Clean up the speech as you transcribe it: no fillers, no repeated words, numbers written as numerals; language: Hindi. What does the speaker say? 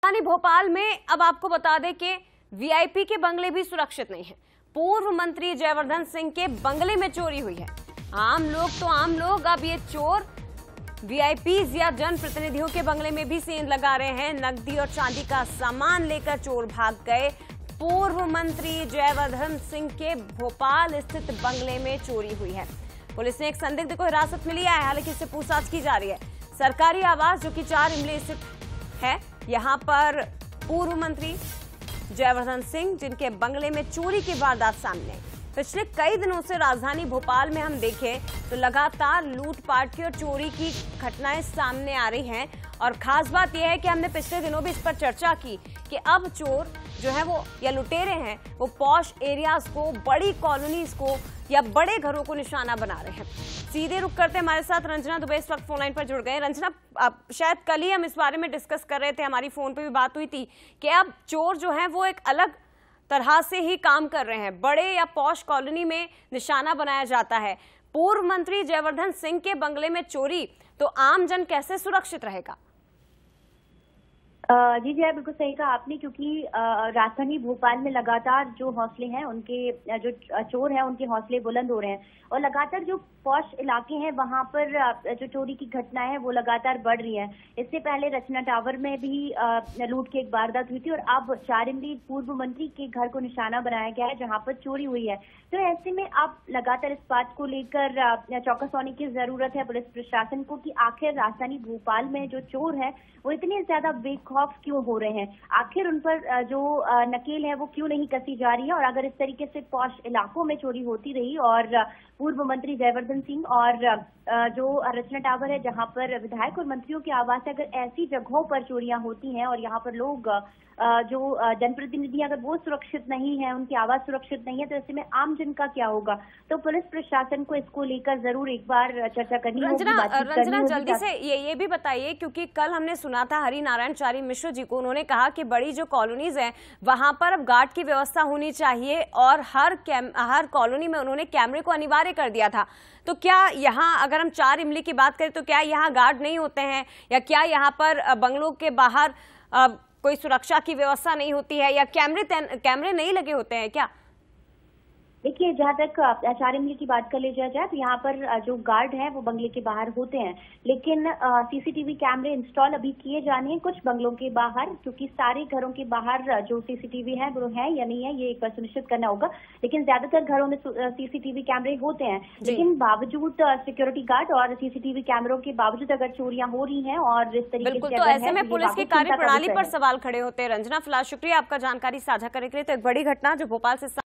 राजधानी भोपाल में अब आपको बता दें कि वीआईपी के बंगले भी सुरक्षित नहीं है। पूर्व मंत्री जयवर्धन सिंह के बंगले में चोरी हुई है। आम लोग, अब ये चोर वीआईपीज या जनप्रतिनिधियों के बंगले में भी सेंध लगा रहे हैं। नकदी और चांदी का सामान लेकर चोर भाग गए। पूर्व मंत्री जयवर्धन सिंह के भोपाल स्थित बंगले में चोरी हुई है। पुलिस ने एक संदिग्ध को हिरासत में लिया है, हालांकि इससे पूछताछ की जा रही है। सरकारी आवास जो कि 4 इमली स्थित है, यहां पर पूर्व मंत्री जयवर्धन सिंह जिनके बंगले में चोरी की वारदात सामने आई। पिछले कई दिनों से राजधानी भोपाल में हम देखें तो लगातार लूटपाट की और चोरी की घटनाएं सामने आ रही हैं। और खास बात यह है कि हमने पिछले दिनों भी इस पर चर्चा की कि अब चोर जो है वो या लुटेरे हैं वो पॉश एरियाज को, बड़ी कॉलोनीज को या बड़े घरों को निशाना बना रहे हैं। सीधे रुक करते हमारे साथ रंजना दुबे इस वक्त फोन लाइन पर जुड़ गए। रंजना, शायद कल ही हम इस बारे में डिस्कस कर रहे थे, हमारी फोन पे भी बात हुई थी कि अब चोर जो है वो एक अलग तरह से ही काम कर रहे हैं। बड़े या पॉश कॉलोनी में निशाना बनाया जाता है। पूर्व मंत्री जयवर्धन सिंह के बंगले में चोरी, तो आम जन कैसे सुरक्षित रहेगा? जी जी, बिल्कुल सही कहा आपने, क्योंकि राजधानी भोपाल में लगातार जो हौसले हैं उनके, जो चोर हैं उनके हौसले बुलंद हो रहे हैं और लगातार जो पॉश इलाके हैं वहां पर जो चोरी की घटनाएं हैं वो लगातार बढ़ रही है। इससे पहले रचना टावर में भी लूट की एक वारदात हुई थी और अब 4 इमली पूर्व मंत्री के घर को निशाना बनाया गया है जहां पर चोरी हुई है। तो ऐसे में अब लगातार इस बात को लेकर चौकस होने की जरूरत है पुलिस प्रशासन को कि आखिर राजधानी भोपाल में जो चोर है वो इतने ज्यादा बेखौफ क्यों हो रहे हैं, आखिर उन पर जो नकेल है वो क्यों नहीं कसी जा रही है। और अगर इस तरीके से पॉश इलाकों में चोरी होती रही और पूर्व मंत्री जयवर्धन सिंह और जो रचना टावर है जहां पर विधायक और मंत्रियों के आवास है, अगर ऐसी जगहों पर चोरियां होती हैं और यहाँ पर लोग जो जनप्रतिनिधि अगर वो सुरक्षित नहीं है, उनकी आवाज सुरक्षित नहीं है, तो ऐसे में आम जन का क्या होगा? तो पुलिस प्रशासन को इसको लेकर जरूर एक बार चर्चा करनी होगी। रंजना, जल्दी से ये भी बताइए, क्योंकि कल हमने सुना था हरिनारायण चारी मिश्र जी को, उन्होंने कहा कि बड़ी जो कॉलोनीज है वहां पर अब गार्ड की व्यवस्था होनी चाहिए और हर कॉलोनी में उन्होंने कैमरे को अनिवार्य कर दिया था। तो क्या यहाँ अगर हम 4 इमली की बात करें तो क्या यहाँ गार्ड नहीं होते हैं, या क्या यहाँ पर बंगलों के बाहर कोई सुरक्षा की व्यवस्था नहीं होती है, या कैमरे नहीं लगे होते हैं क्या? देखिए, जहाँ तक 4 इमली की बात कर ली जाए तो यहाँ पर जो गार्ड हैं वो बंगले के बाहर होते हैं, लेकिन सीसीटीवी कैमरे इंस्टॉल अभी किए जाने हैं कुछ बंगलों के बाहर, क्योंकि सारे घरों के बाहर जो सीसीटीवी है वो है या नहीं है ये एक बार सुनिश्चित करना होगा। लेकिन ज्यादातर घरों में सीसीटीवी कैमरे होते हैं, लेकिन बावजूद सिक्योरिटी गार्ड और सीसीटीवी कैमरों के बावजूद अगर चोरियां हो रही हैं और जिस तरीके से, तो ऐसे में पुलिस की कार्यप्रणाली पर सवाल खड़े होते हैं। रंजना, फिलहाल शुक्रिया आपका जानकारी साझा करने के लिए। तो एक बड़ी घटना जो भोपाल से